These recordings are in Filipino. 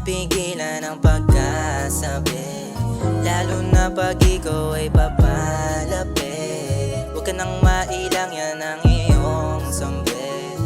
mapigilan ang pagkasabi, lalo na pag ikaw ay papalapit. Huwag ka nang mailang, yan ang iyong sambi.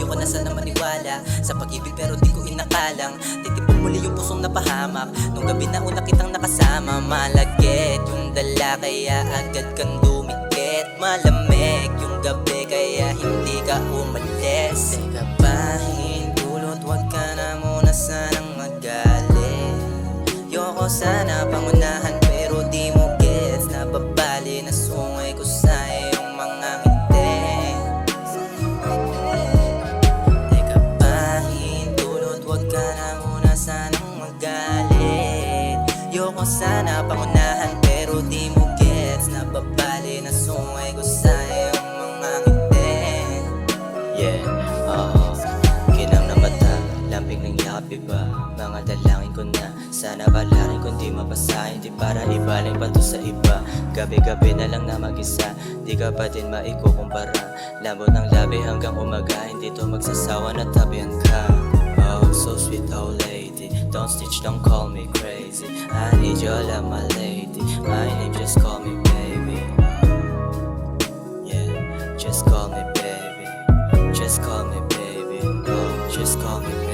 Ayoko na sana maniwala sa pag-ibig pero di ko inakalang titipon muli yung pusong napahamak nung gabi na una kitang nakasama. Malagkit yung dala kaya agad kang dumikit. Malamig yung gabi kaya hindi ka umalis. Teka pa, hindulot, wag ka na muna sanang magalit. Yoko sana pangunahan pero di mo gets. Nababali na sungay ko sa iyong mga ngiti. Teka pa, hindulot, wag ka na muna sanang magalit. Yoko sana pangunahan pero di mo gets. Nababali na sungay ko sa iyong mga ngiti. Yeah, kinang na mata, lambing ng yakap iba. Mga dalangin ko na, sana balarin kundi mapasahin. Di para ibaling pa to sa iba. Gabi-gabi na lang na mag-isa, di ka pa din maikukumpara. Lambot ng labi hanggang umaga, hindi to magsasawa na tabihan ka. Oh, so sweet, oh lady, don't snitch, don't call me crazy. I need your love, my lady, my name, just call me baby. Yeah, just call me baby, just call me baby, oh, just call me baby.